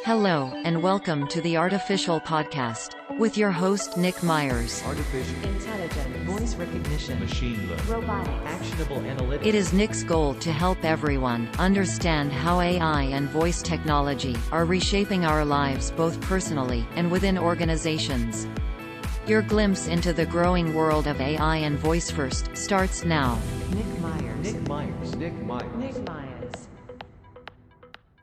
Hello, and welcome to the Artificial Podcast, with your host Nick Myers. Artificial Intelligence, voice recognition, machine learning, robotics, actionable analytics. It is Nick's goal to help everyone understand how AI and voice technology are reshaping our lives both personally and within organizations. Your glimpse into the growing world of AI and voice first starts now. Nick Myers. Nick Myers. Nick Myers. Nick Myers.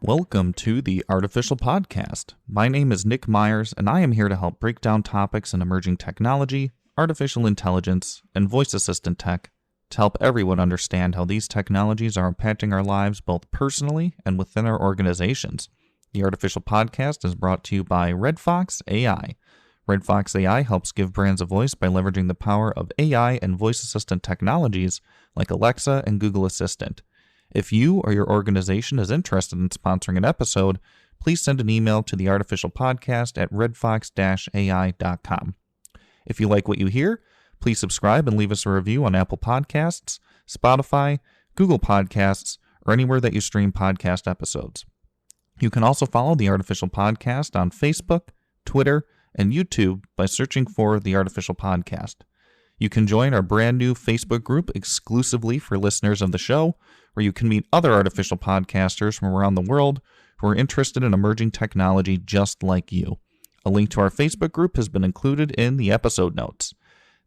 Welcome to the Artificial Podcast. My name is Nick Myers, and I am here to help break down topics in emerging technology, artificial intelligence, and voice assistant tech to help everyone understand how these technologies are impacting our lives both personally and within our organizations. The Artificial Podcast is brought to you by Red Fox AI. Red Fox AI helps give brands a voice by leveraging the power of AI and voice assistant technologies like Alexa and Google Assistant. If you or your organization is interested in sponsoring an episode, please send an email to the Artificial Podcast at redfox-ai.com. If you like what you hear, please subscribe and leave us a review on Apple Podcasts, Spotify, Google Podcasts, or anywhere that you stream podcast episodes. You can also follow the Artificial Podcast on Facebook, Twitter, and YouTube by searching for the Artificial Podcast. You can join our brand new Facebook group exclusively for listeners of the show, where you can meet other artificial podcasters from around the world who are interested in emerging technology just like you. A link to our Facebook group has been included in the episode notes.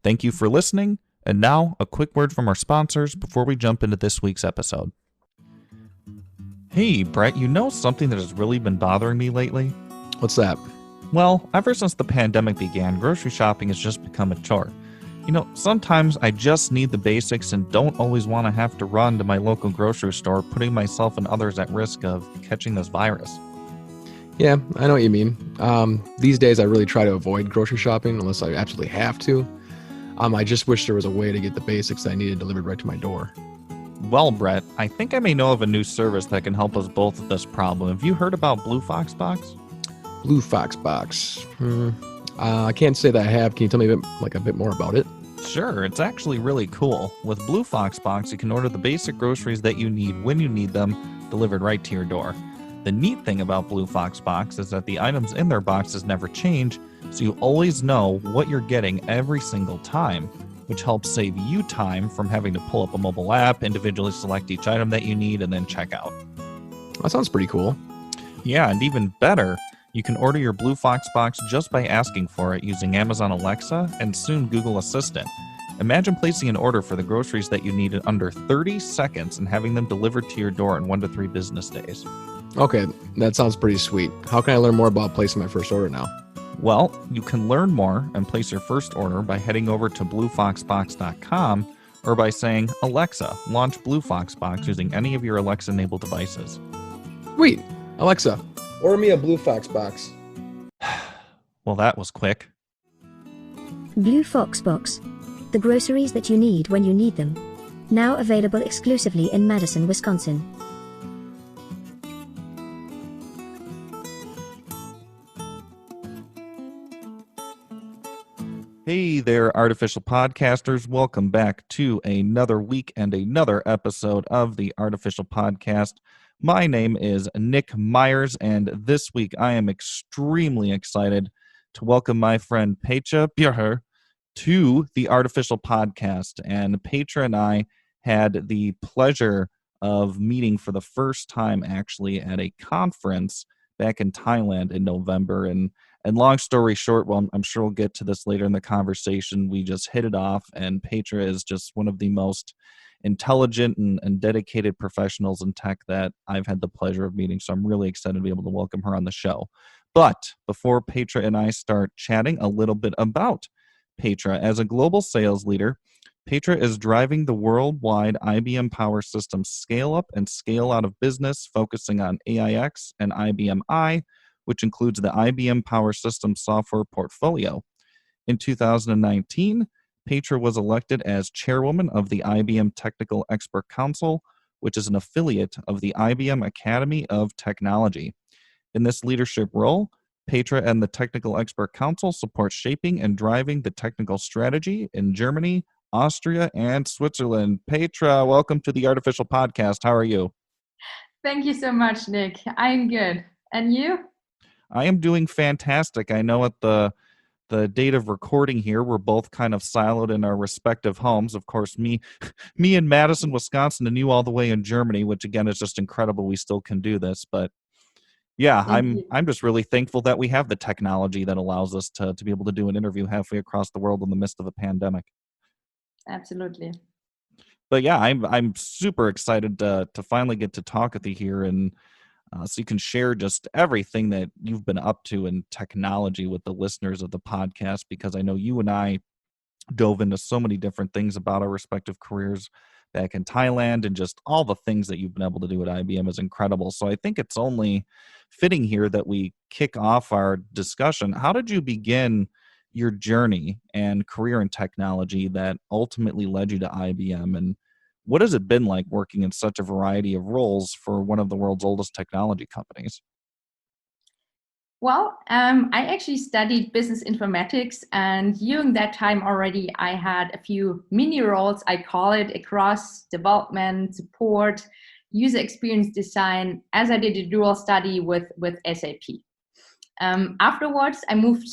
Thank you for listening, and now a quick word from our sponsors before we jump into this week's episode. Hey, Brett, you know something that has really been bothering me lately? What's that? Well, ever since the pandemic began, grocery shopping has just become a chore. You know, sometimes I just need the basics and don't always want to have to run to my local grocery store, putting myself and others at risk of catching this virus. Yeah, I know what you mean. These days I really try to avoid grocery shopping unless I absolutely have to. I just wish there was a way to get the basics I needed delivered right to my door. Well, Brett, I think I may know of a new service that can help us both with this problem. Have you heard about Blue Fox Box? Blue Fox Box. I can't say that I have. Can you tell me a bit more about it? Sure, it's actually really cool. With Blue Fox Box, you can order the basic groceries that you need when you need them, delivered right to your door. The neat thing about Blue Fox Box is that the items in their boxes never change, so you always know what you're getting every single time, which helps save you time from having to pull up a mobile app, individually select each item that you need, and then check out. That sounds pretty cool. Yeah, and even better, you can order your Blue Fox Box just by asking for it using Amazon Alexa and soon Google Assistant. Imagine placing an order for the groceries that you need in under 30 seconds and having them delivered to your door in 1 to 3 business days. Okay, that sounds pretty sweet. How can I learn more about placing my first order now? Well, you can learn more and place your first order by heading over to bluefoxbox.com or by saying, Alexa, launch Blue Fox Box using any of your Alexa-enabled devices. Sweet. Alexa, order me a Blue Fox Box. Well, that was quick. Blue Fox Box. The groceries that you need when you need them. Now available exclusively in Madison, Wisconsin. Hey there, artificial podcasters. Welcome back to another week and another episode of the Artificial Podcast. My name is Nick Myers, and this week I am extremely excited to welcome my friend Petra Bührer to the Artificial Podcast. And Petra and I had the pleasure of meeting for the first time actually at a conference back in Thailand in November. And long story short, well, I'm sure we'll get to this later in the conversation, we just hit it off, and Petra is just one of the most intelligent and dedicated professionals in tech that I've had the pleasure of meeting. So I'm really excited to be able to welcome her on the show. But before Petra and I start chatting a little bit about Petra, as a global sales leader, Petra is driving the worldwide IBM Power Systems scale up and scale out of business, focusing on AIX and IBM I, which includes the IBM Power Systems software portfolio. In 2019, Petra was elected as chairwoman of the IBM Technical Expert Council, which is an affiliate of the IBM Academy of Technology. In this leadership role, Petra and the Technical Expert Council support shaping and driving the technical strategy in Germany, Austria, and Switzerland. Petra, welcome to the Artificial Podcast. How are you? Thank you so much, Nick. I'm good. And you? I am doing fantastic. I know at the date of recording here, we're both kind of siloed in our respective homes. Of course, me in Madison, Wisconsin, and you all the way in Germany, which again is just incredible we still can do this. But yeah, I'm Indeed. I'm just really thankful that we have the technology that allows us to be able to do an interview halfway across the world in the midst of a pandemic. Absolutely. But yeah, I'm super excited to finally get to talk with you here, and so you can share just everything that you've been up to in technology with the listeners of the podcast, because I know you and I dove into so many different things about our respective careers back in Thailand, and just all the things that you've been able to do at IBM is incredible. So I think it's only fitting here that we kick off our discussion. How did you begin your journey and career in technology that ultimately led you to IBM? And what has it been like working in such a variety of roles for one of the world's oldest technology companies? Well, I actually studied business informatics, and during that time already, I had a few mini roles, I call it, across development, support, user experience design, as I did a dual study with SAP. Afterwards, I moved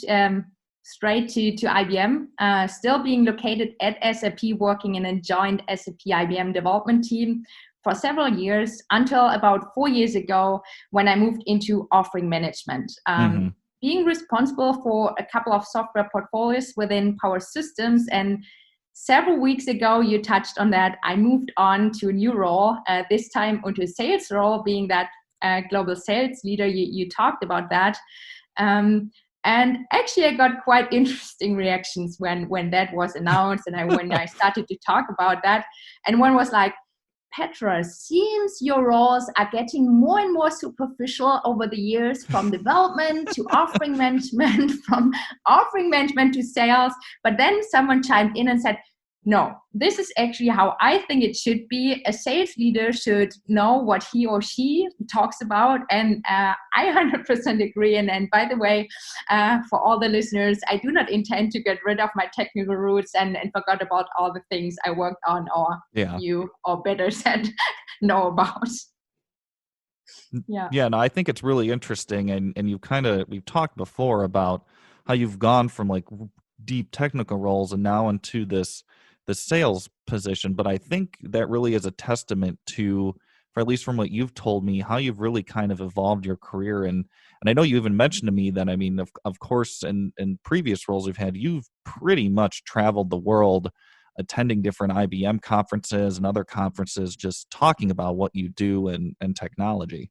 straight to IBM, still being located at SAP, working in a joint SAP IBM development team for several years, until about 4 years ago when I moved into offering management. Mm-hmm. Being responsible for a couple of software portfolios within Power Systems, and several weeks ago, you touched on that, I moved on to a new role, this time onto a sales role, being that global sales leader. You talked about that. And actually, I got quite interesting reactions when that was announced, and when I started to talk about that. And one was like, Petra, seems your roles are getting more and more superficial over the years, from development to offering management, from offering management to sales. But then someone chimed in and said, no, this is actually how I think it should be. A sales leader should know what he or she talks about. And I 100% agree. And by the way, for all the listeners, I do not intend to get rid of my technical roots and forgot about all the things I worked on, or you, or better said, know about. Yeah. Yeah, no, I think it's really interesting. And we've talked before about how you've gone from like deep technical roles and now into the sales position. But I think that really is a testament to, or at least from what you've told me, how you've really kind of evolved your career. And I know you even mentioned to me that, I mean, of course, in previous roles you've had, you've pretty much traveled the world attending different IBM conferences and other conferences, just talking about what you do and technology.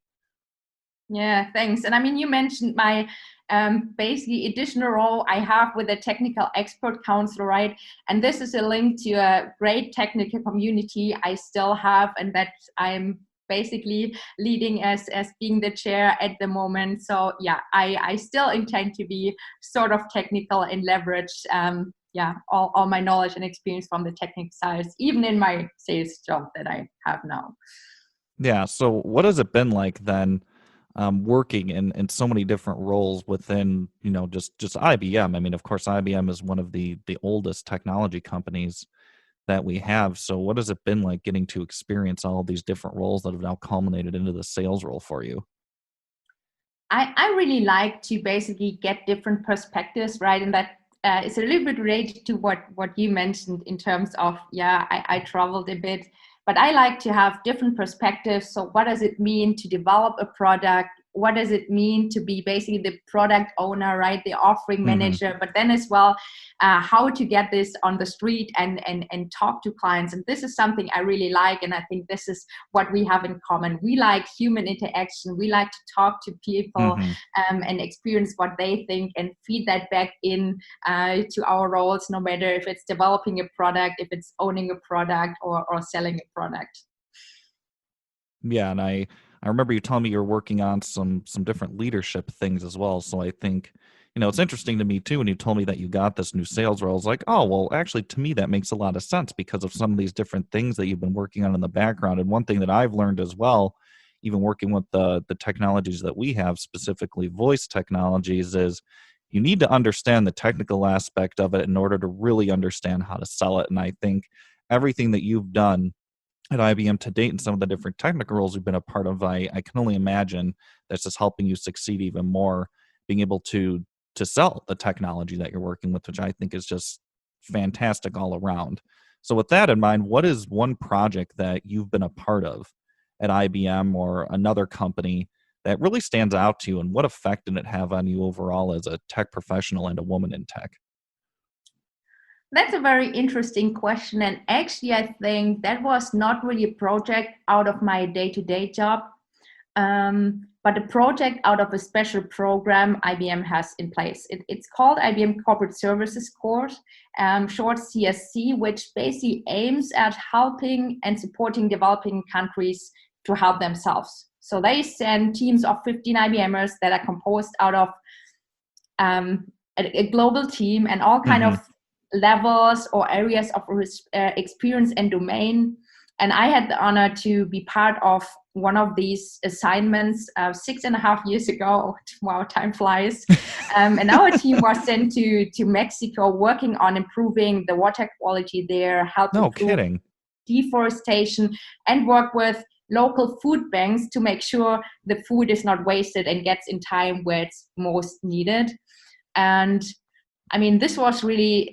Yeah, thanks. And I mean, you mentioned my basically additional role I have with the Technical Expert Council, right? And this is a link to a great technical community I still have, and that I'm basically leading as being the chair at the moment. So yeah, I still intend to be sort of technical and leverage all my knowledge and experience from the technical side, even in my sales job that I have now. Yeah. So what has it been like then, working in so many different roles within, just IBM? I mean, of course, IBM is one of the oldest technology companies that we have. So what has it been like getting to experience all of these different roles that have now culminated into the sales role for you? I really like to basically get different perspectives, right? And that is a little bit related to what you mentioned in terms of, I traveled a bit, but I like to have different perspectives. So what does it mean to develop a product? What does it mean to be basically the product owner, right? The offering manager, but then as well, how to get this on the street and talk to clients. And this is something I really like. And I think this is what we have in common. We like human interaction. We like to talk to people and experience what they think and feed that back in to our roles, no matter if it's developing a product, if it's owning a product, or selling a product. Yeah, and I remember you telling me you're working on some different leadership things as well. So I think, it's interesting to me too when you told me that you got this new sales role. I was like, oh, well, actually, to me that makes a lot of sense because of some of these different things that you've been working on in the background. And one thing that I've learned as well, even working with the technologies that we have, specifically voice technologies, is you need to understand the technical aspect of it in order to really understand how to sell it. And I think everything that you've done at IBM to date and some of the different technical roles you've been a part of, I can only imagine that's just helping you succeed even more, being able to sell the technology that you're working with, which I think is just fantastic all around. So with that in mind, what is one project that you've been a part of at IBM or another company that really stands out to you, and what effect did it have on you overall as a tech professional and a woman in tech? That's a very interesting question. And actually, I think that was not really a project out of my day-to-day job, but a project out of a special program IBM has in place. It's called IBM Corporate Services Course, short CSC, which basically aims at helping and supporting developing countries to help themselves. So they send teams of 15 IBMers that are composed out of a global team and all kind of levels or areas of experience and domain. And I had the honor to be part of one of these assignments 6.5 years ago. Wow, time flies. And our team was sent to Mexico, working on improving the water quality there, help improve deforestation, and work with local food banks to make sure the food is not wasted and gets in time where it's most needed. And I mean, this was really,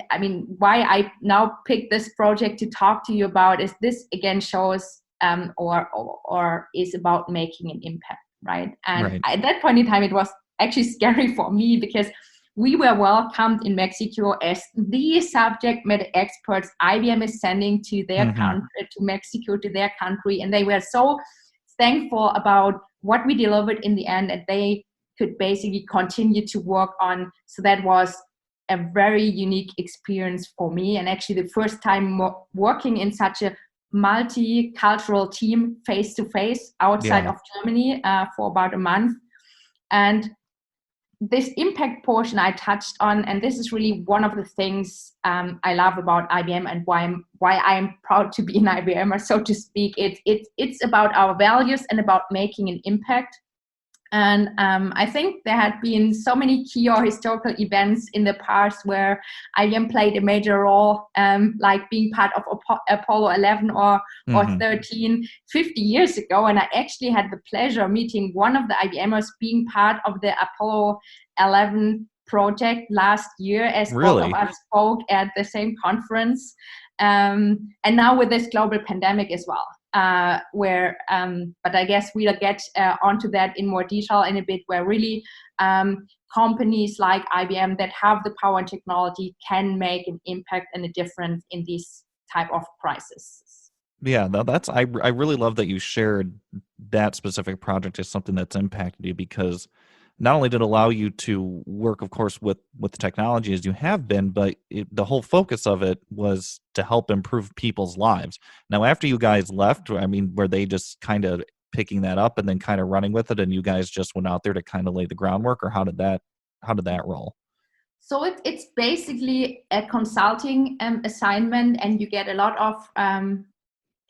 why I now picked this project to talk to you about is this again shows or is about making an impact, right? And at that point in time, it was actually scary for me because we were welcomed in Mexico as the subject matter experts IBM is sending to their country, to Mexico, to their country. And they were so thankful about what we delivered in the end that they could basically continue to work on. So that was a very unique experience for me, and actually the first time working in such a multicultural team face to face outside of Germany for about a month. And this impact portion I touched on, and this is really one of the things I love about IBM and why I'm proud to be an IBMer, so to speak. It's about our values and about making an impact. And I think there had been so many key or historical events in the past where IBM played a major role, like being part of Apollo 11 or 13, 50 years ago. And I actually had the pleasure of meeting one of the IBMers being part of the Apollo 11 project last year, as both of us spoke at the same conference. And now with this global pandemic as well. But I guess we'll get onto that in more detail in a bit, where really companies like IBM that have the power and technology can make an impact and a difference in these type of crises. Yeah, I really love that you shared that specific project as something that's impacted you, because not only did it allow you to work, of course, with the technology as you have been, but the whole focus of it was to help improve people's lives. Now, after you guys left, were they just kind of picking that up and then kind of running with it, and you guys just went out there to kind of lay the groundwork, or how did that roll? So it's basically a consulting assignment, and you get a lot of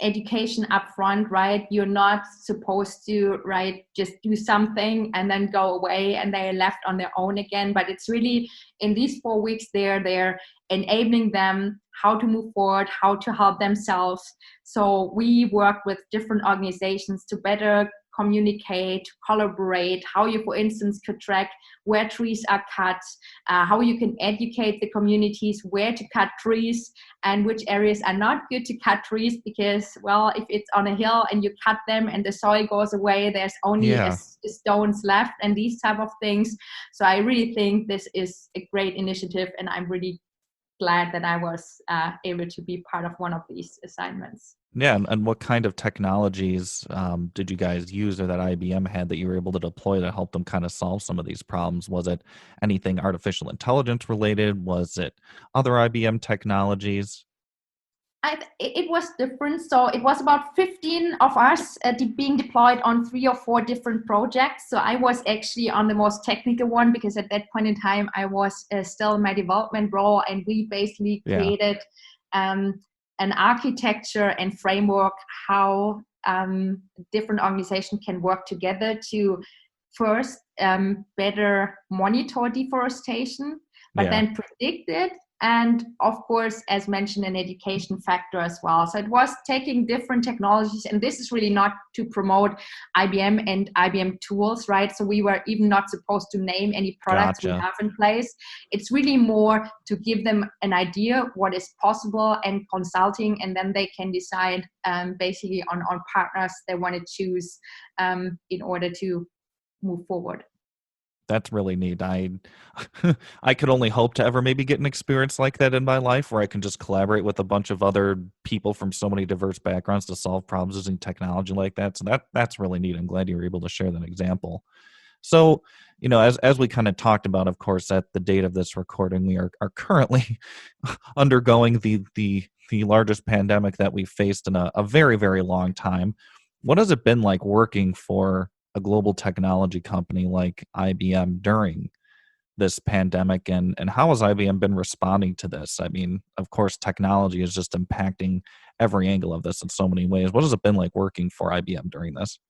education upfront, right? You're not supposed to, right, just do something and then go away and they're left on their own again. But it's really in these 4 weeks they're enabling them how to move forward, how to help themselves. So we work with different organizations to better communicate, collaborate, how you, for instance, could track where trees are cut, how you can educate the communities where to cut trees and which areas are not good to cut trees, because, well, if it's on a hill and you cut them and the soil goes away, there's only stones left and these type of things. So I really think this is a great initiative, and I'm really glad that I was able to be part of one of these assignments. Yeah, and what kind of technologies did you guys use, or that IBM had, that you were able to deploy to help them kind of solve some of these problems? Was it anything artificial intelligence related? Was it other IBM technologies? It was different. So it was about 15 of us being deployed on 3 or 4 different projects. So I was actually on the most technical one, because at that point in time, I was still in my development role, and we basically created an architecture and framework how different organizations can work together to first better monitor deforestation, but then predict it And of course, as mentioned, an education factor as well. So it was taking different technologies, and this is really not to promote IBM and IBM tools, right? So we were even not supposed to name any products we Gotcha. have in place. It's really more to give them an idea what is possible and consulting, and then they can decide basically on partners they want to choose in order to move forward. That's really neat. I could only hope to ever maybe get an experience like that in my life where I can just collaborate with a bunch of other people from so many diverse backgrounds to solve problems using technology like that. So that's really neat. I'm glad you were able to share that example. So, as we kind of talked about, of course, at the date of this recording, we are currently undergoing the largest pandemic that we've faced in a very, very long time. What has it been like working for a global technology company like IBM during this pandemic, and how has IBM been responding to this? I mean, of course, technology is just impacting every angle of this in so many ways. What has it been like working for IBM during this?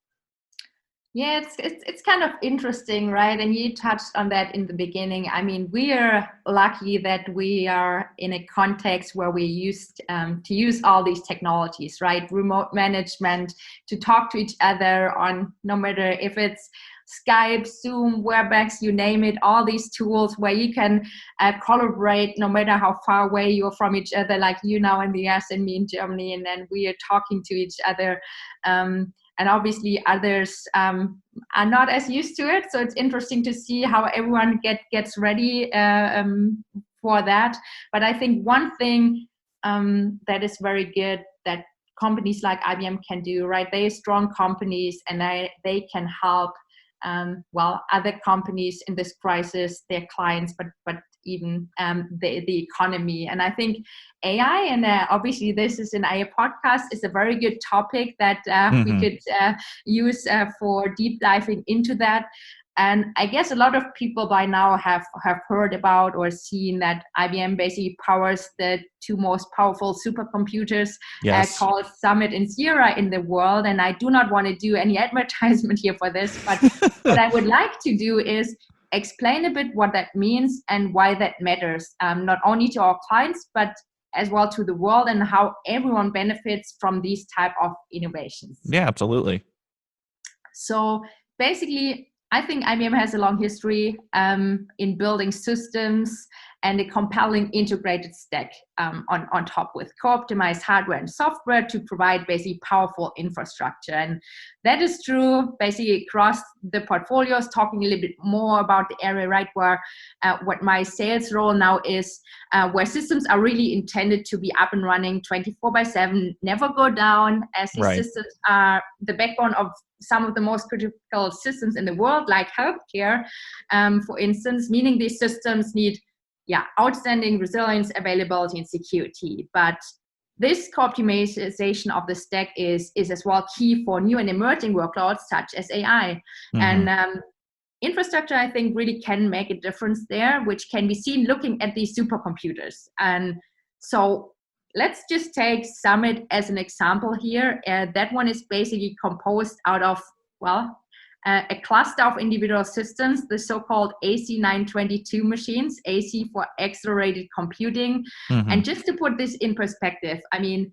Yeah, it's kind of interesting, right? And you touched on that in the beginning. I mean, we are lucky that we are in a context where we used to use all these technologies, right? Remote management, to talk to each other on, no matter if it's Skype, Zoom, Webex, you name it, all these tools where you can collaborate no matter how far away you're from each other, like you now in the US and me in Germany, and then we are talking to each other. And obviously others are not as used to it. So it's interesting to see how everyone gets ready for that. But I think one thing that is very good that companies like IBM can do, right? They are strong companies, and they can help other companies in this crisis, their clients, but even the economy. And I think AI, and obviously this is an AI podcast, is a very good topic that we could use for deep diving into that. And I guess a lot of people by now have heard about or seen that IBM basically powers the two most powerful supercomputers called Summit and Sierra in the world. And I do not want to do any advertisement here for this, but what I would like to do is explain a bit what that means and why that matters, not only to our clients, but as well to the world, and how everyone benefits from these type of innovations. Yeah, absolutely. So basically, I think IBM has a long history in building systems and a compelling integrated stack on top with co-optimized hardware and software to provide basically powerful infrastructure. And that is true basically across the portfolios. Talking a little bit more about the area, right, where what my sales role now is, where systems are really intended to be up and running 24/7, never go down, as these systems are the backbone of some of the most critical systems in the world, like healthcare, for instance, meaning these systems need outstanding resilience, availability, and security. But this co-optimization of the stack is as well key for new and emerging workloads such as AI. And infrastructure, I think, really can make a difference there, which can be seen looking at these supercomputers. And so let's just take Summit as an example here. That one is basically composed out of, a cluster of individual systems, the so-called AC922 machines, AC for accelerated computing. And just to put this in perspective, I mean,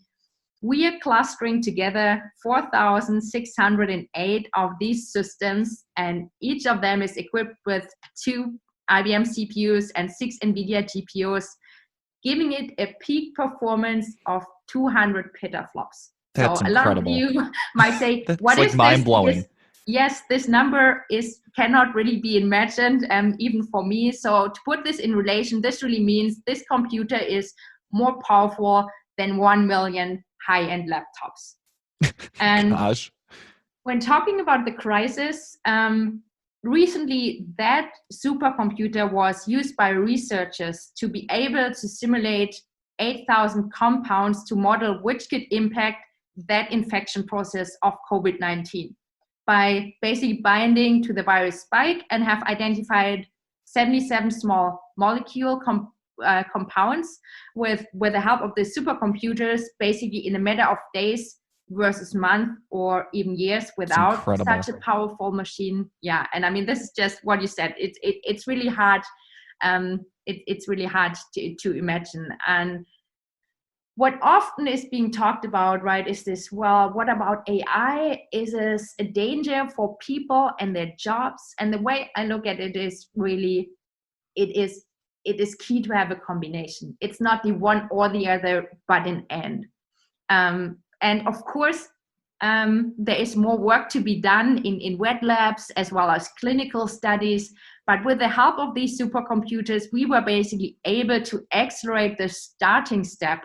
we are clustering together 4,608 of these systems, and each of them is equipped with 2 IBM CPUs and 6 NVIDIA GPUs, giving it a peak performance of 200 petaflops. That's so incredible. A lot of you might say, "What is mind-blowing?" Yes, this number cannot really be imagined, even for me. So to put this in relation, this really means this computer is more powerful than 1 million high-end laptops. And when talking about the crisis, recently that supercomputer was used by researchers to be able to simulate 8,000 compounds to model which could impact that infection process of COVID-19. By basically binding to the virus spike, and have identified 77 small molecule compounds with the help of the supercomputers, basically in a matter of days versus months or even years without such a powerful machine. Yeah, and I mean, this is just what you said. It's really hard It's really hard to imagine. And what often is being talked about, right, is this, well, what about AI? Is this a danger for people and their jobs? And the way I look at it is really, it is key to have a combination. It's not the one or the other, but an and. And of course, there is more work to be done in wet labs as well as clinical studies. But with the help of these supercomputers, we were basically able to accelerate the starting step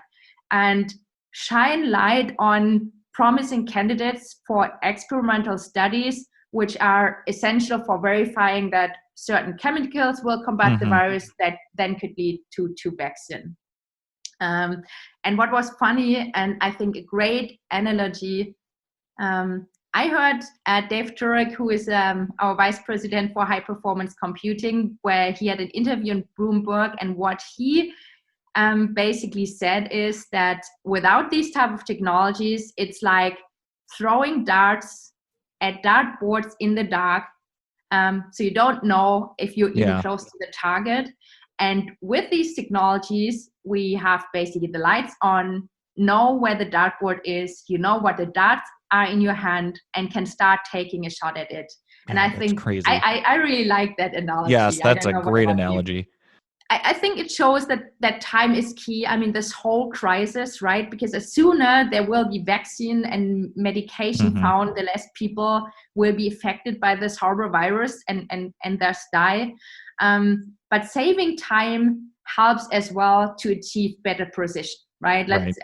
and shine light on promising candidates for experimental studies, which are essential for verifying that certain chemicals will combat the virus that then could lead to vaccine. And what was funny, and I think a great analogy, I heard Dave Turek, who is our vice president for high performance computing, where he had an interview in Bloomberg, and what he basically said is that without these type of technologies, it's like throwing darts at dartboards in the dark. So you don't know if you're even close to the target. And with these technologies, we have basically the lights on, know where the dartboard is, you know what the darts are in your hand, and can start taking a shot at it. And I think crazy. I really like that analogy. Yes, that's a great analogy. I think it shows that time is key. I mean, this whole crisis, right? Because the sooner there will be vaccine and medication found, the less people will be affected by this horrible virus and thus die. But saving time helps as well to achieve better precision, right? I mean,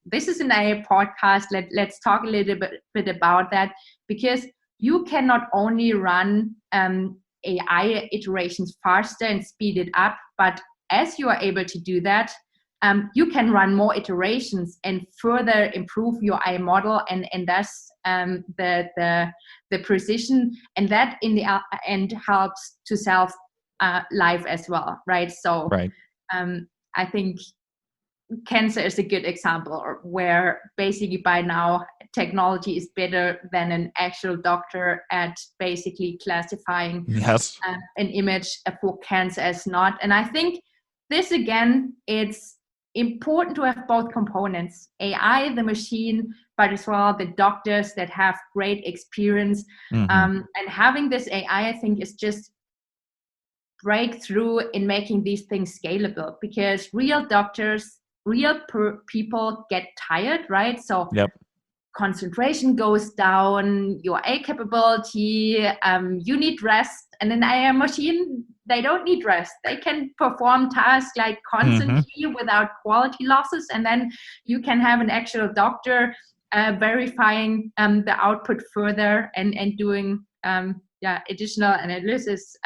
this is an AI podcast. Let's talk a little bit about that, because you can not only run AI iterations faster and speed it up, but as you are able to do that, you can run more iterations and further improve your AI model and thus the precision, and that in the end helps to solve life as well, right? So I think cancer is a good example where basically by now technology is better than an actual doctor at basically classifying an image for cancer as not. And I think this, again, it's important to have both components, AI, the machine, but as well the doctors that have great experience. And having this AI, I think, is just breakthrough in making these things scalable, because real doctors, real people get tired, right? So concentration goes down, your A capability, you need rest. And an AI machine, they don't need rest. They can perform tasks like constantly without quality losses. And then you can have an actual doctor verifying the output further and doing additional analysis,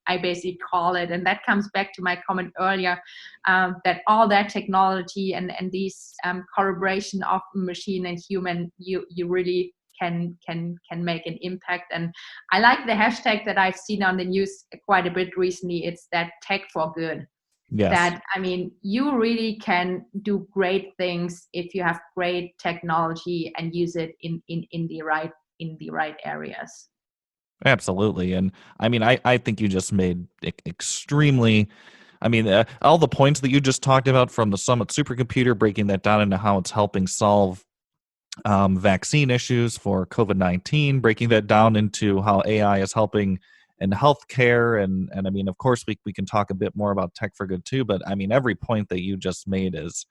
I basically call it. And that comes back to my comment earlier, that all that technology and these collaboration of machine and human, you really can make an impact. And I like the hashtag that I've seen on the news quite a bit recently. It's that tech for good. That, I mean, you really can do great things if you have great technology and use it in the right areas. Absolutely. And I mean, I think you just made extremely, I mean, all the points that you just talked about, from the Summit supercomputer, breaking that down into how it's helping solve vaccine issues for COVID-19, breaking that down into how AI is helping in healthcare. And I mean, of course, we can talk a bit more about tech for good too, but I mean, every point that you just made is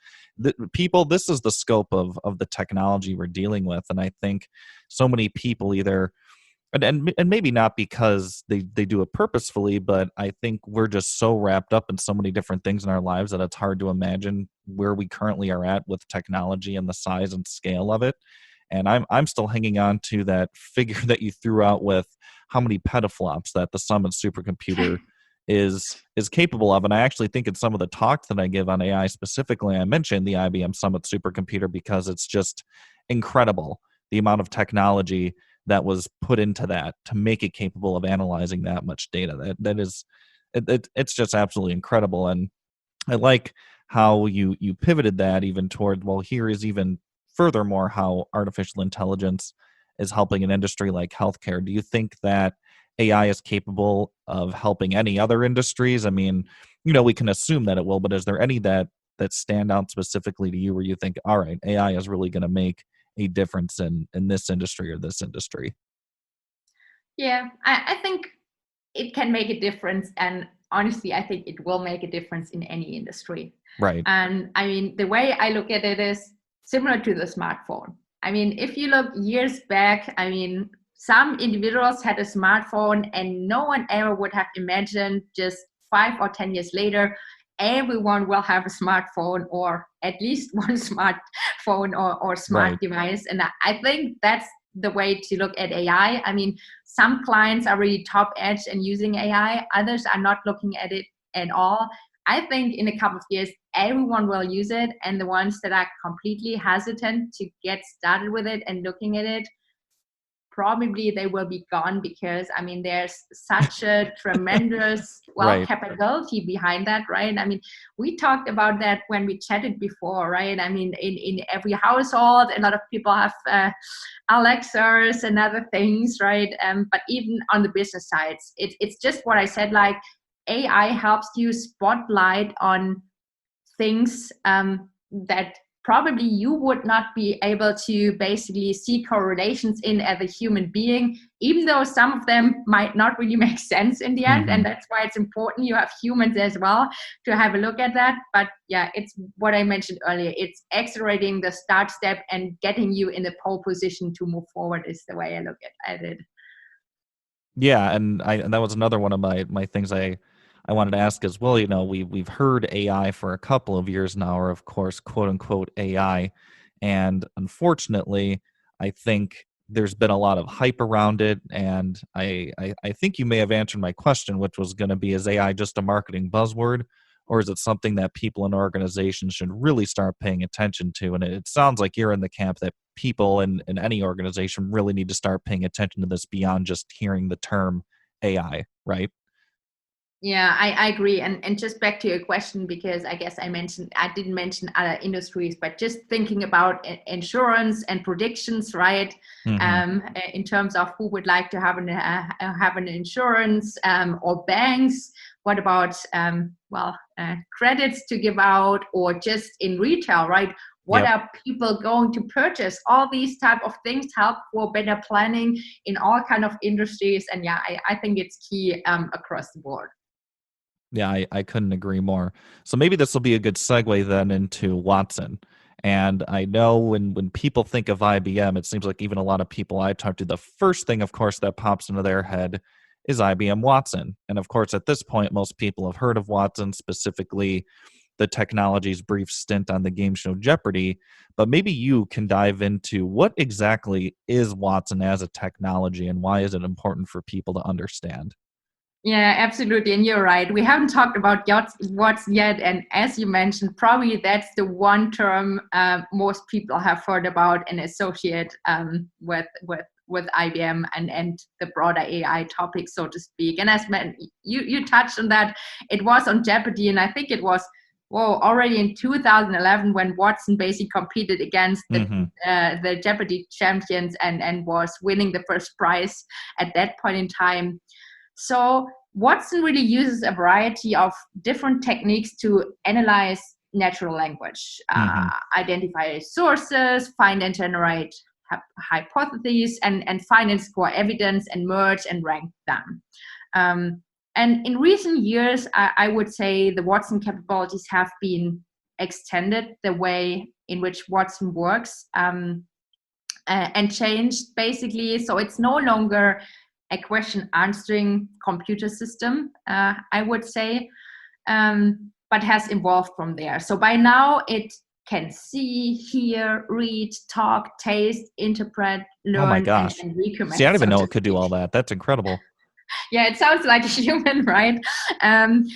people, this is the scope of the technology we're dealing with. And I think so many people either, and maybe not because they do it purposefully, but I think we're just so wrapped up in so many different things in our lives that it's hard to imagine where we currently are at with technology and the size and scale of it. And I'm still hanging on to that figure that you threw out with how many petaflops that the Summit supercomputer is capable of. And I actually think in some of the talks that I give on AI specifically, I mentioned the IBM Summit supercomputer because it's just incredible, the amount of technology that was put into that to make it capable of analyzing that much data. That is, it's just absolutely incredible. And I like how you pivoted that even toward, well, here is even furthermore how artificial intelligence is helping an industry like healthcare. Do you think that AI is capable of helping any other industries? I mean, we can assume that it will, but is there any that stand out specifically to you where you think, all right, AI is really going to make a difference in this industry or this industry? Yeah, I think it can make a difference. And honestly, I think it will make a difference in any industry. Right. And I mean, the way I look at it is similar to the smartphone. I mean, if you look years back, I mean, some individuals had a smartphone and no one ever would have imagined just 5 or 10 years later, everyone will have a smartphone or at least one smartphone or smart Right. device. And I think that's the way to look at AI. I mean, some clients are really top edge and using AI, others are not looking at it at all. I think in a couple of years, everyone will use it. And the ones that are completely hesitant to get started with it and looking at it, probably they will be gone, because I mean, there's such a tremendous Right. capability behind that, right? I mean, we talked about that when we chatted before, right? I mean, in every household, a lot of people have Alexas and other things, right? But even on the business sides, it's just what I said, like AI helps you spotlight on things that probably you would not be able to basically see correlations in as a human being, even though some of them might not really make sense in the end. And that's why it's important you have humans as well to have a look at that. But yeah, it's what I mentioned earlier. It's accelerating the start step and getting you in the pole position to move forward is the way I look at it. Yeah, and that was another one of my things I wanted to ask as well. We've heard AI for a couple of years now, or of course, quote unquote AI, and unfortunately, I think there's been a lot of hype around it. And I think you may have answered my question, which was going to be: is AI just a marketing buzzword, or is it something that people in organizations should really start paying attention to? And it sounds like you're in the camp that people in any organization really need to start paying attention to this beyond just hearing the term AI, right? Yeah, I agree. And just back to your question, because I guess I didn't mention other industries, but just thinking about insurance and predictions, right? Hmm. In terms of who would like to have an insurance, or banks. What about credits to give out, or just in retail, right? What Yep. are people going to purchase? All these type of things help for better planning in all kind of industries. And yeah, I think it's key across the board. Yeah, I couldn't agree more. So maybe this will be a good segue then into Watson. And I know when people think of IBM, it seems like even a lot of people I talk to, the first thing, of course, that pops into their head is IBM Watson. And of course, at this point, most people have heard of Watson, specifically the technology's brief stint on the game show Jeopardy. But maybe you can dive into what exactly is Watson as a technology, and why is it important for people to understand? Yeah, absolutely. And you're right. We haven't talked about Watson yet. And as you mentioned, probably that's the one term most people have heard about and associate with IBM and the broader AI topic, so to speak. And as you touched on that, it was on Jeopardy. And I think it was already in 2011 when Watson basically competed against the Jeopardy champions and was winning the first prize at that point in time. So Watson really uses a variety of different techniques to analyze natural language, identify sources, find and generate hypotheses, and find and score evidence and merge and rank them. And in recent years, I would say the Watson capabilities have been extended, the way in which Watson works, and changed basically. So it's no longer a question answering computer system, I would say, but has evolved from there. So by now it can see, hear, read, talk, taste, interpret, Oh my learn, gosh. and recommend. See, I didn't even so know to it could do speak. all that. That's incredible. Yeah, it sounds like a human, right? And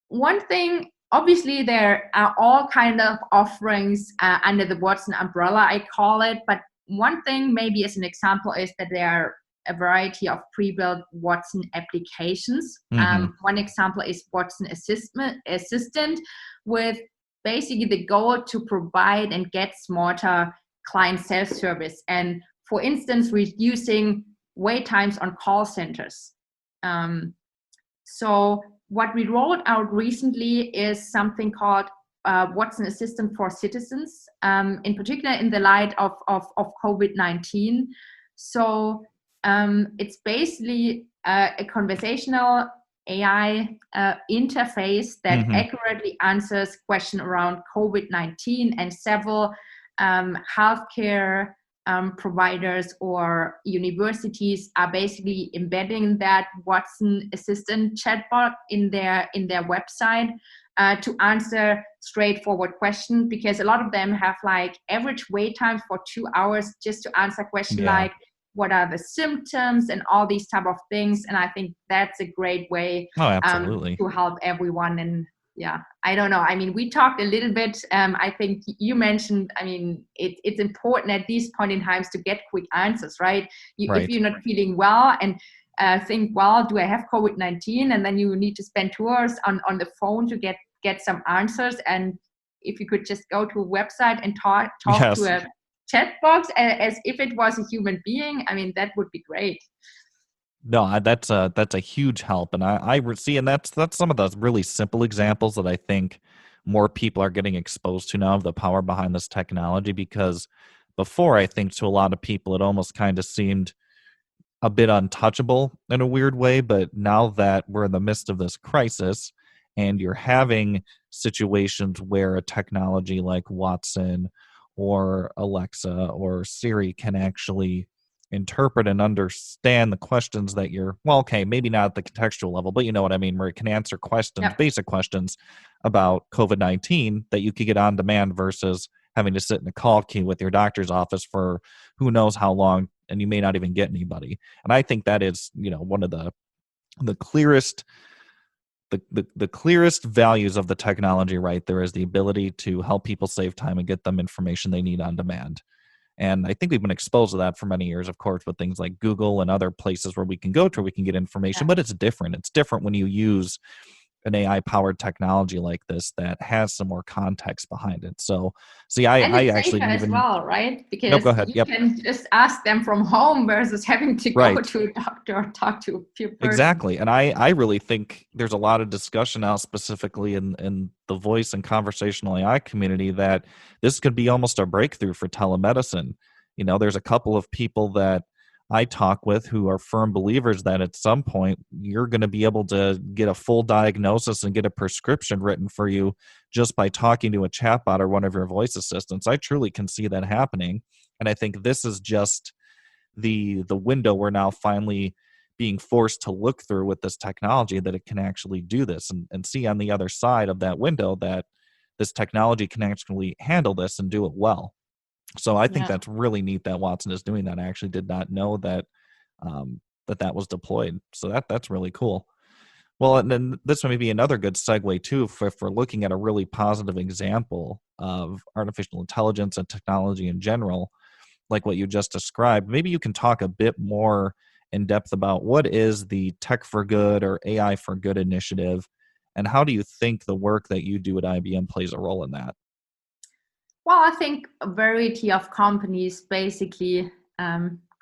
one thing, obviously, there are all kind of offerings under the Watson umbrella, I call it. But one thing, maybe as an example, is that there are a variety of pre-built Watson applications. One example is Watson Assistant, with basically the goal to provide and get smarter client self-service. And for instance, reducing wait times on call centers. So what we rolled out recently is something called Watson Assistant for Citizens, in particular in the light of COVID-19. So it's basically a conversational AI interface that accurately answers questions around COVID-19, and several healthcare providers or universities are basically embedding that Watson Assistant chatbot in their website to answer straightforward questions, because a lot of them have like average wait times for 2 hours just to answer questions like what are the symptoms and all these type of things. And I think that's a great way to help everyone. And yeah, I don't know. I mean, we talked a little bit. I think you mentioned, I mean, it's important at this point in time to get quick answers, right? If you're not feeling well and think, well, do I have COVID-19? And then you need to spend 2 hours on the phone to get some answers. And if you could just go to a website and talk to a chat box as if it was a human being, I mean, that would be great. No, that's a huge help, and I see, and that's some of the really simple examples that I think more people are getting exposed to now of the power behind this technology. Because before, I think to a lot of people, it almost kind of seemed a bit untouchable in a weird way. But now that we're in the midst of this crisis, and you're having situations where a technology like Watson or Alexa or Siri can actually interpret and understand the questions that you're, well, okay, maybe not at the contextual level, but you know what I mean, where it can answer questions, basic questions about COVID-19 that you could get on demand versus having to sit in a call queue with your doctor's office for who knows how long, and you may not even get anybody. And I think that is, you know, one of the clearest the clearest values of the technology right there is the ability to help people save time and get them information they need on demand. And I think we've been exposed to that for many years, of course, with things like Google and other places where we can go to where we can get information, but it's different. It's different when you use an AI-powered technology like this that has some more context behind it. So, see, I actually even as well, right? Because go ahead. You can just ask them from home versus having to go to a doctor or talk to a few persons. Exactly. And I really think there's a lot of discussion now, specifically in the voice and conversational AI community, that this could be almost a breakthrough for telemedicine. You know, there's a couple of people that I talk with who are firm believers that at some point you're going to be able to get a full diagnosis and get a prescription written for you just by talking to a chatbot or one of your voice assistants. I truly can see that happening. And I think this is just the window we're now finally being forced to look through with this technology, that it can actually do this and see on the other side of that window that this technology can actually handle this and do it well. So I think that's really neat that Watson is doing that. I actually did not know that that was deployed. So that's really cool. Well, and then this may be another good segue too for looking at a really positive example of artificial intelligence and technology in general, like what you just described. Maybe you can talk a bit more in depth about what is the Tech for Good or AI for Good initiative, and how do you think the work that you do at IBM plays a role in that? Well, I think a variety of companies basically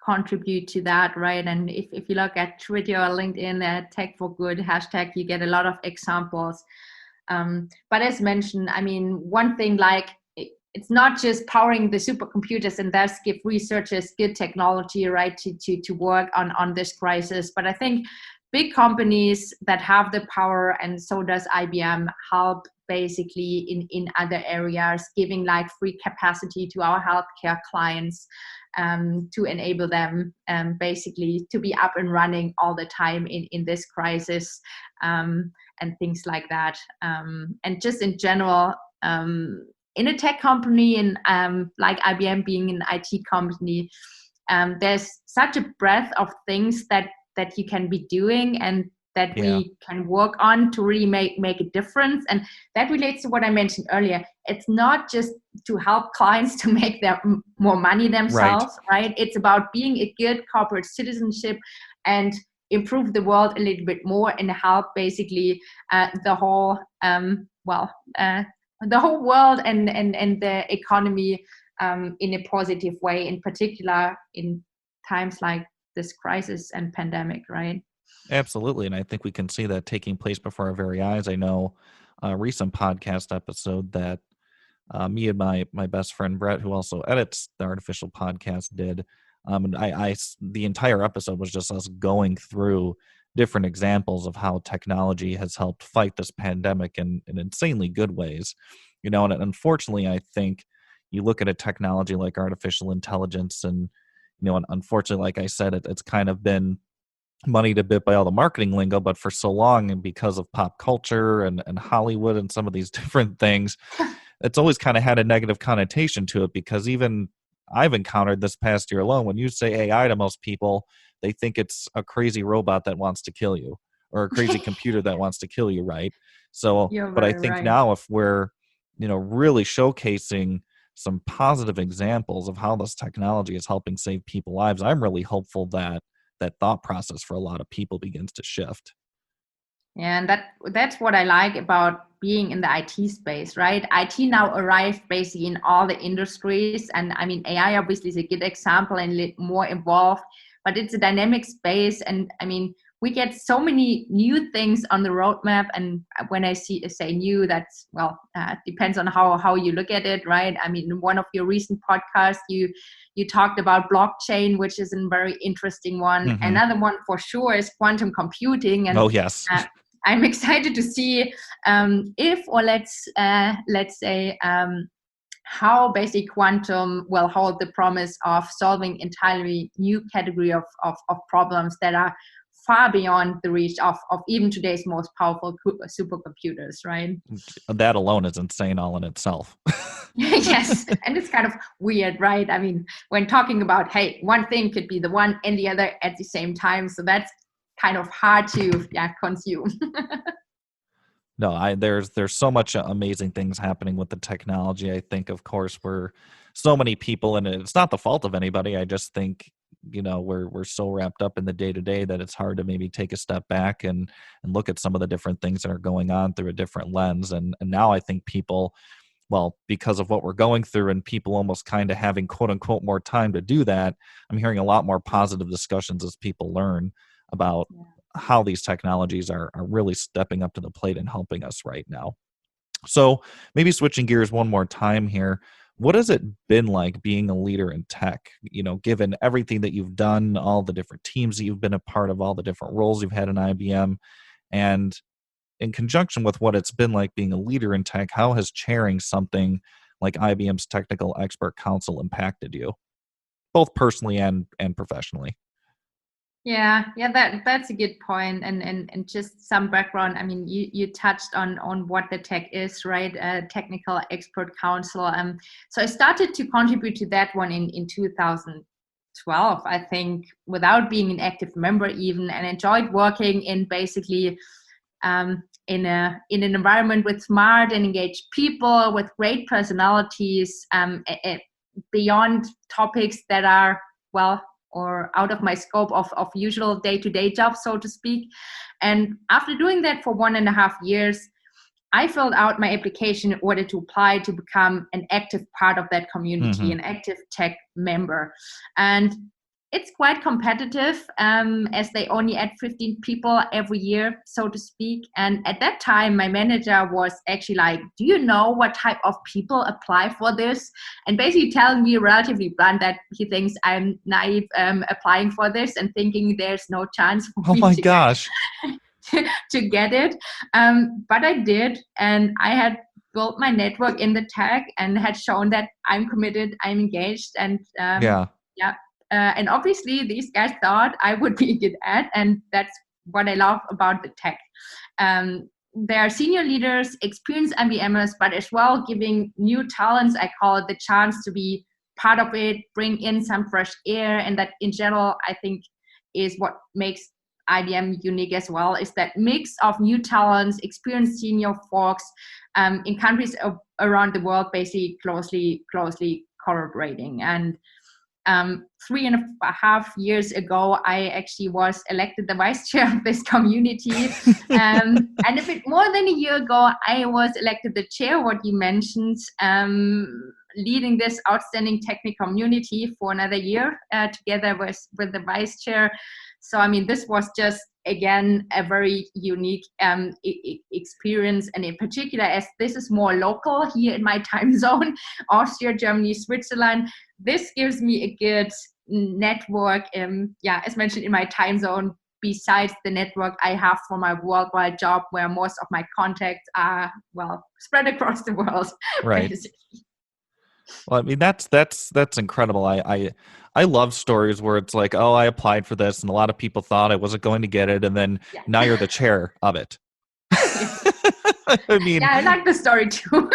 contribute to that, right? And if you look at Twitter or LinkedIn, Tech for Good hashtag, you get a lot of examples. But as mentioned, I mean, one thing, like, it's not just powering the supercomputers and thus give researchers good technology, right, to work on this crisis. But I think big companies that have the power, and so does IBM, help basically in other areas, giving like free capacity to our healthcare clients to enable them basically to be up and running all the time in this crisis, and things like that. And just in general, in a tech company and like IBM being an IT company, there's such a breadth of things that you can be doing and that we can work on to really make a difference. And that relates to what I mentioned earlier. It's not just to help clients to make more money themselves, right? It's about being a good corporate citizenship and improve the world a little bit more and help basically the whole world and the economy in a positive way, in particular in times like this crisis and pandemic, right? Absolutely. And I think we can see that taking place before our very eyes. I know a recent podcast episode that me and my best friend Brett, who also edits the Artificial Podcast, did. And the entire episode was just us going through different examples of how technology has helped fight this pandemic in insanely good ways. And unfortunately, I think you look at a technology like artificial intelligence, and and unfortunately, like I said, it's kind of been money to bit by all the marketing lingo, but for so long, and because of pop culture and Hollywood and some of these different things, it's always kind of had a negative connotation to it, because even I've encountered this past year alone, when you say AI to most people, they think it's a crazy robot that wants to kill you, or a crazy computer that wants to kill you, right? So, You're but I very think right. now if we're, really showcasing some positive examples of how this technology is helping save people lives, I'm really hopeful that that thought process for a lot of people begins to shift. And that's what I like about being in the IT space, right? IT now arrived basically in all the industries. And I mean, AI obviously is a good example and more evolved, but it's a dynamic space. And I mean, we get so many new things on the roadmap. And when I say new, that's, depends on how you look at it, right? I mean, in one of your recent podcasts, you talked about blockchain, which is a very interesting one. Mm-hmm. Another one for sure is quantum computing. And oh, yes. I'm excited to see let's say how basic quantum will hold the promise of solving entirely new category of problems that are far beyond the reach of even today's most powerful supercomputers, right? That alone is insane all in itself. Yes, and it's kind of weird, right? I mean, when talking about, hey, one thing could be the one and the other at the same time, so that's kind of hard to consume. No, there's so much amazing things happening with the technology. I think, of course, we're so many people, and it's not the fault of anybody. I just think, we're so wrapped up in the day to day that it's hard to maybe take a step back and look at some of the different things that are going on through a different lens. And now I think people, well, because of what we're going through and people almost kind of having quote unquote more time to do that, I'm hearing a lot more positive discussions as people learn about how these technologies are really stepping up to the plate and helping us right now. So maybe switching gears one more time here, what has it been like being a leader in tech, given everything that you've done, all the different teams that you've been a part of, all the different roles you've had in IBM, and in conjunction with what it's been like being a leader in tech, how has chairing something like IBM's Technical Expert Council impacted you, both personally and professionally? Yeah, that's a good point. And just some background. I mean, you touched on what the tech is, right? Technical Expert Council. So I started to contribute to that one in 2012, I think, without being an active member even, and enjoyed working in basically in an environment with smart and engaged people with great personalities, beyond topics that are or out of my scope of usual day-to-day jobs, so to speak. And after doing that for 1.5 years, I filled out my application in order to apply to become an active part of that community, an active tech member. And it's quite competitive, as they only add 15 people every year, so to speak. And at that time, my manager was actually like, do you know what type of people apply for this? And basically telling me relatively blunt that he thinks I'm naive applying for this and thinking there's no chance for me to get it. But I did, and I had built my network in the tech and had shown that I'm committed, I'm engaged, and and obviously these guys thought I would be a good at, and that's what I love about the tech. They are senior leaders, experienced IBMers, but as well giving new talents, I call it, the chance to be part of it, bring in some fresh air, and that in general, I think is what makes IBM unique as well, is that mix of new talents, experienced senior folks in countries around the world, basically closely collaborating. And 3.5 years ago, I actually was elected the vice chair of this community. And a bit more than a year ago, I was elected the chair, what you mentioned. leading this outstanding technical community for another year together with the vice chair. So, I mean, this was just, again, a very unique experience. And in particular, as this is more local here in my time zone, Austria, Germany, Switzerland, this gives me a good network, as mentioned, in my time zone, besides the network I have for my worldwide job, where most of my contacts are, well, spread across the world. Right. Basically. Well, I mean, that's incredible. I love stories where it's like, oh, I applied for this and a lot of people thought I wasn't going to get it, and then now you're the chair of it. I mean, yeah, I like the story too.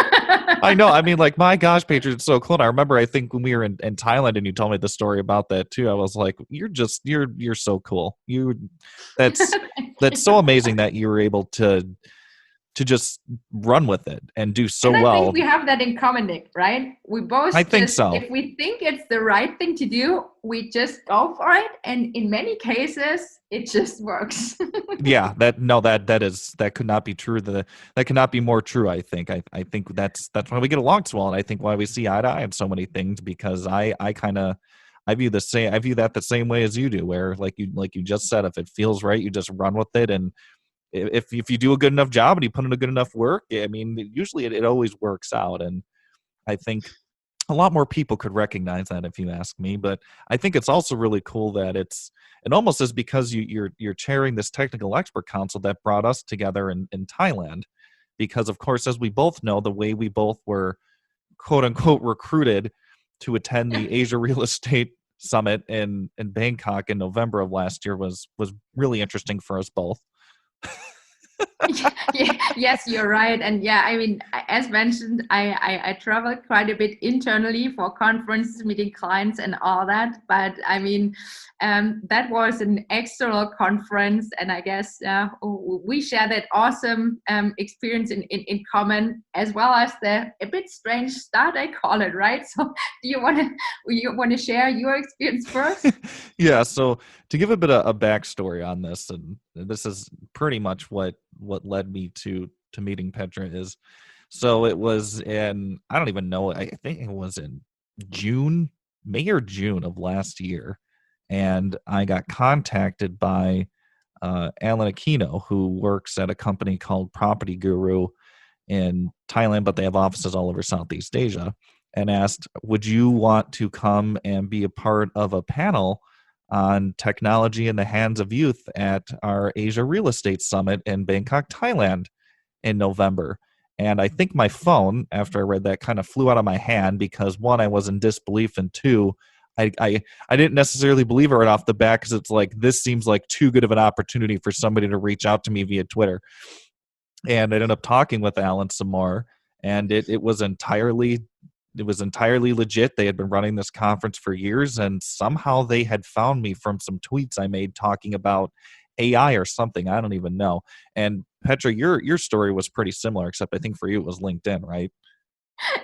I know. I mean, like, my gosh, Petra, it's so cool. And I remember, I think when we were in Thailand and you told me the story about that too, I was like, you're so cool. That's so amazing that you were able to just run with it and do so and I well. think we have that in common, Nick, right? We both think so. If we think it's the right thing to do, we just go for it. And in many cases, it just works. Yeah, that could not be true. That could not be more true, I think. I think that's why we get along so well, and I think why we see eye to eye on so many things, because I view that the same way as you do, where like you just said, if it feels right, you just run with it. And if you do a good enough job and you put in a good enough work, I mean, usually it always works out. And I think a lot more people could recognize that, if you ask me. But I think it's also really cool that it almost is because you're chairing this technical expert council that brought us together in Thailand. Because of course, as we both know, the way we both were quote unquote recruited to attend the Asia Real Estate Summit in Bangkok in November of last year was really interesting for us both. Yes, you're right. And yeah, I mean, as mentioned, I traveled quite a bit internally for conferences, meeting clients and all that. But I mean, that was an external conference. And I guess we share that awesome experience in common, as well as the a bit strange start, I call it, right? So do you want to share your experience first? Yeah. So to give a bit of a backstory on this, and this is pretty much what led me to meeting Petra is, so it was in, I don't even know, I think it was in May or June of last year, and I got contacted by Alan Aquino, who works at a company called Property Guru in Thailand, but they have offices all over Southeast Asia, and asked, would you want to come and be a part of a panel on technology in the hands of youth at our Asia Real Estate Summit in Bangkok, Thailand in November. And I think my phone, after I read that, kind of flew out of my hand, because one, I was in disbelief, and two, I didn't necessarily believe it right off the bat, because it's like, this seems like too good of an opportunity for somebody to reach out to me via Twitter. And I ended up talking with Alan some more, and it was entirely legit. They had been running this conference for years, and somehow they had found me from some tweets I made talking about AI or something. I don't even know. And Petra, your story was pretty similar, except I think for you it was LinkedIn, right?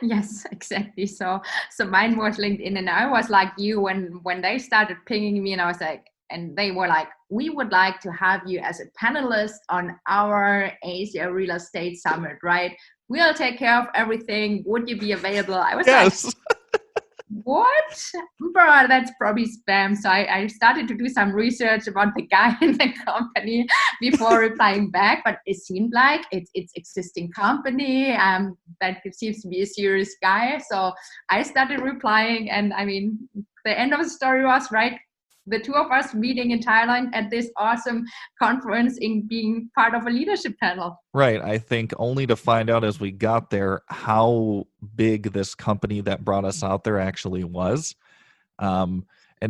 Yes, exactly. So mine was LinkedIn, and I was like you when they started pinging me, and I was like, and they were like, we would like to have you as a panelist on our Asia Real Estate Summit, right? We'll take care of everything. Would you be available? I was Yes. like, what? Bro, that's probably spam. So I started to do some research about the guy in the company before replying back, but it seemed like it's existing company. That seems to be a serious guy. So I started replying, and I mean, the end of the story was, right, the two of us meeting in Thailand at this awesome conference in being part of a leadership panel. Right. I think only to find out as we got there how big this company that brought us out there actually was. And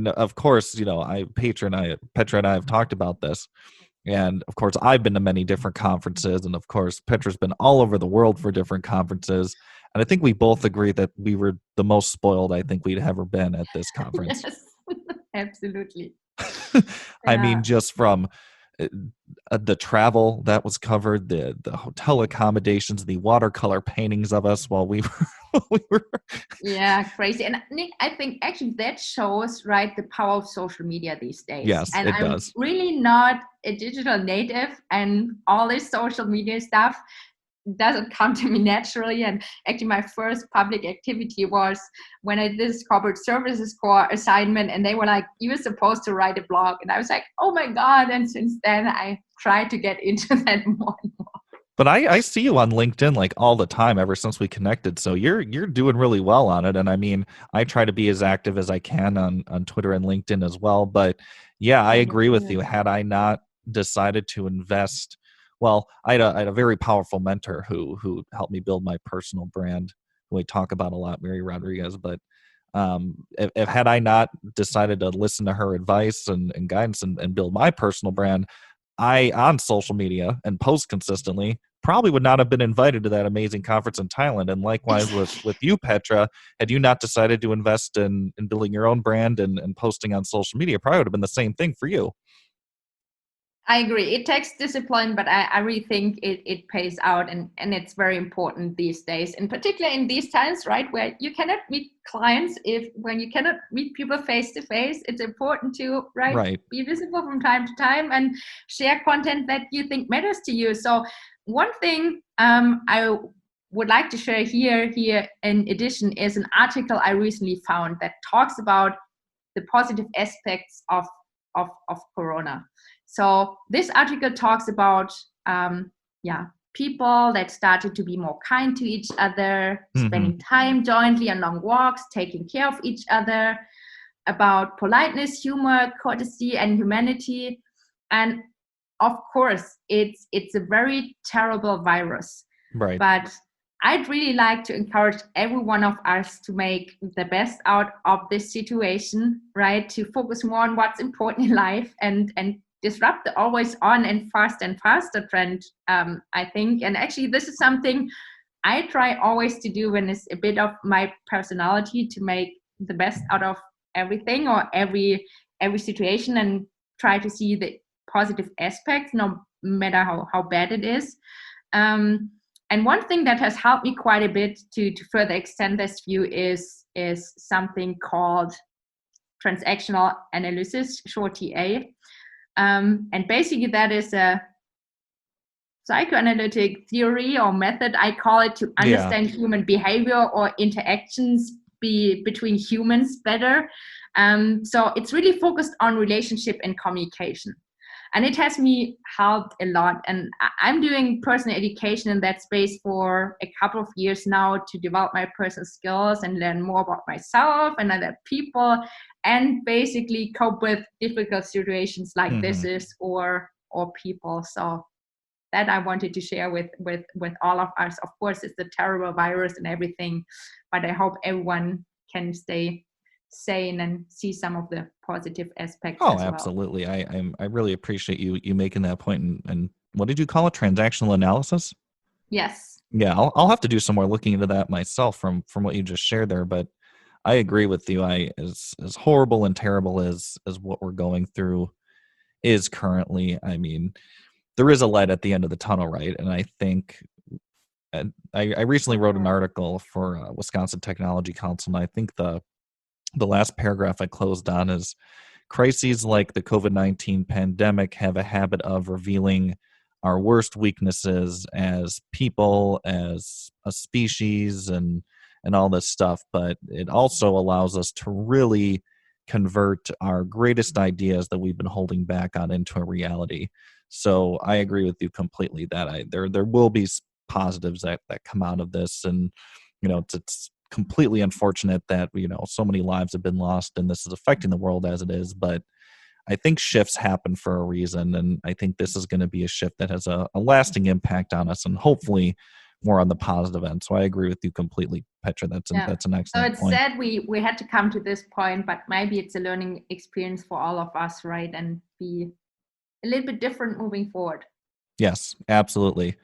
of course, you know, Petra and I have talked about this. And of course, I've been to many different conferences. And of course, Petra's been all over the world for different conferences. And I think we both agree that we were the most spoiled I think we'd ever been at this conference. Yes. Absolutely. I mean, just from the travel that was covered, the hotel accommodations, the watercolor paintings of us while we were. Yeah, crazy. And Nick, I think actually that shows, right, the power of social media these days. Yes, and it I'm does. really not a digital native, and all this social media stuff doesn't come to me naturally. And actually my first public activity was when I did this corporate services core assignment, and they were like, you're supposed to write a blog. And I was like, oh my God. And since then I try to get into that more and more. But I see you on LinkedIn like all the time ever since we connected. So you're doing really well on it. And I mean, I try to be as active as I can on Twitter and LinkedIn as well. But yeah, I agree with you. Had I not decided to invest, well, I had a very powerful mentor who helped me build my personal brand, who we talk about a lot, Mary Rodriguez. But if had I not decided to listen to her advice and guidance and build my personal brand, I, on social media and post consistently, probably would not have been invited to that amazing conference in Thailand. And likewise with you, Petra, had you not decided to invest in building your own brand and posting on social media, probably would have been the same thing for you. I agree. It takes discipline, but I really think it pays out, and it's very important these days, in particular in these times, right, where you cannot meet clients. When you cannot meet people face to face, it's important to be visible from time to time and share content that you think matters to you. So one thing I would like to share here in addition is an article I recently found that talks about the positive aspects of Corona. So this article talks about people that started to be more kind to each other, spending time jointly on long walks, taking care of each other, about politeness, humor, courtesy, and humanity. And of course, it's a very terrible virus. Right. But I'd really like to encourage every one of us to make the best out of this situation, right? To focus more on what's important in life and disrupt the always on and faster trend, I think. And actually, this is something I try always to do when it's a bit of my personality, to make the best out of everything or every situation and try to see the positive aspects, no matter how bad it is. And one thing that has helped me quite a bit to further extend this view is something called Transactional Analysis, short TA. And basically that is a psychoanalytic theory or method, I call it, to understand human behavior or interactions between humans better. So it's really focused on relationship and communication. And it has me helped a lot. And I'm doing personal education in that space for a couple of years now to develop my personal skills and learn more about myself and other people, and basically cope with difficult situations like this is or people. So that I wanted to share with all of us. Of course, it's a terrible virus and everything, but I hope everyone can stay sane and see some of the positive aspects as well. Absolutely. I really appreciate you making that point. And what did you call it? Transactional analysis? Yes. Yeah, I'll have to do some more looking into that myself from what you just shared there. But I agree with you. As horrible and terrible as what we're going through is currently, I mean, there is a light at the end of the tunnel, right? And I think I recently wrote an article for Wisconsin Technology Council, and I think the last paragraph I closed on is, crises like the COVID-19 pandemic have a habit of revealing our worst weaknesses as people, as a species, and all this stuff. But it also allows us to really convert our greatest ideas that we've been holding back on into a reality. So I agree with you completely that there will be positives that come out of this. And, it's completely unfortunate that so many lives have been lost and this is affecting the world as it is, but I think shifts happen for a reason, and I think this is going to be a shift that has a lasting impact on us, and hopefully more on the positive end. So I agree with you completely, Petra. That's an excellent so it's point. sad we had to come to this point, but maybe it's a learning experience for all of us, right? And be a little bit different moving forward. Yes, absolutely.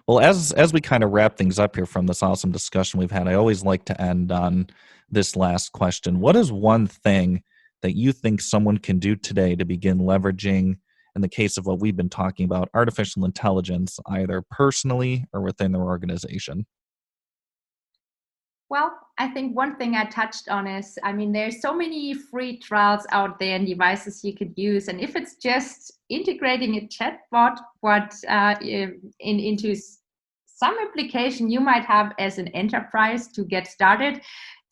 Well, as we kind of wrap things up here from this awesome discussion we've had, I always like to end on this last question. What is one thing that you think someone can do today to begin leveraging, in the case of what we've been talking about, artificial intelligence, either personally or within their organization? Well, I think one thing I touched on is, there's so many free trials out there and devices you could use. And if it's just integrating a chatbot into some application you might have as an enterprise to get started,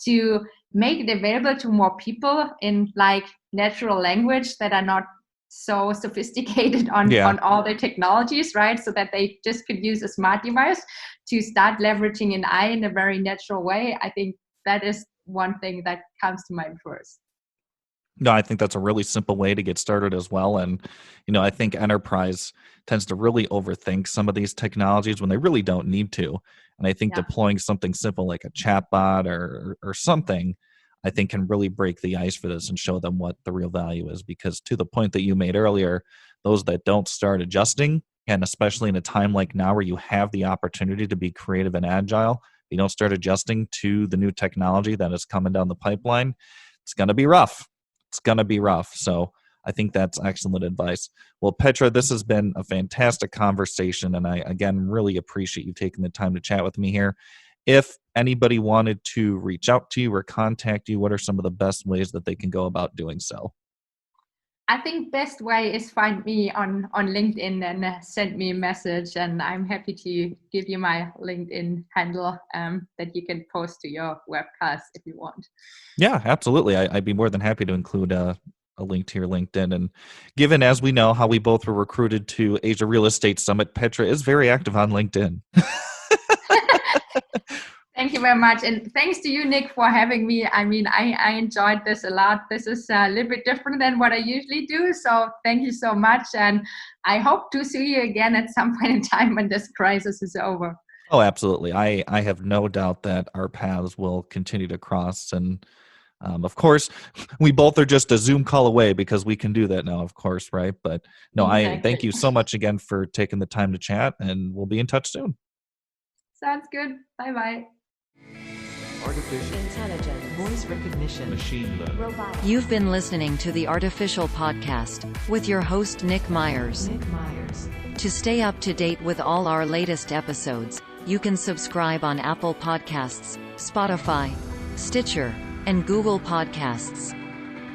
to make it available to more people in like natural language that are not so sophisticated on all the technologies, right? So that they just could use a smart device to start leveraging an AI in a very natural way. I think that is one thing that comes to mind first. No, I think that's a really simple way to get started as well. And, I think enterprise tends to really overthink some of these technologies when they really don't need to. And I think deploying something simple like a chatbot or something, I think can really break the ice for this and show them what the real value is. Because to the point that you made earlier, those that don't start adjusting, and especially in a time like now where you have the opportunity to be creative and agile, you don't start adjusting to the new technology that is coming down the pipeline, it's going to be rough. It's going to be rough. So I think that's excellent advice. Well, Petra, this has been a fantastic conversation, and I, again, really appreciate you taking the time to chat with me here. If anybody wanted to reach out to you or contact you, what are some of the best ways that they can go about doing so? I think best way is find me on LinkedIn and send me a message, and I'm happy to give you my LinkedIn handle that you can post to your webcast if you want. Yeah, absolutely. I'd be more than happy to include a link to your LinkedIn. And given, as we know, how we both were recruited to Asia Real Estate Summit, Petra is very active on LinkedIn. Thank you very much. And thanks to you, Nick, for having me. I mean, I enjoyed this a lot. This is a little bit different than what I usually do. So thank you so much. And I hope to see you again at some point in time when this crisis is over. Oh, absolutely. I have no doubt that our paths will continue to cross. And of course, we both are just a Zoom call away because we can do that now, of course, right? But no, exactly. I thank you so much again for taking the time to chat, and we'll be in touch soon. Sounds good. Bye-bye. Artificial intelligence, voice recognition, machine learning, robotics. You've been listening to the Artificial Podcast with your host, Nick Myers. To stay up to date with all our latest episodes, you can subscribe on Apple Podcasts, Spotify, Stitcher, and Google Podcasts.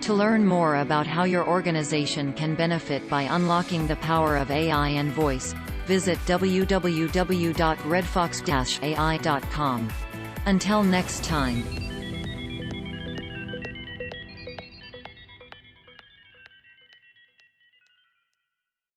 To learn more about how your organization can benefit by unlocking the power of AI and voice, visit www.redfox-ai.com. Until next time.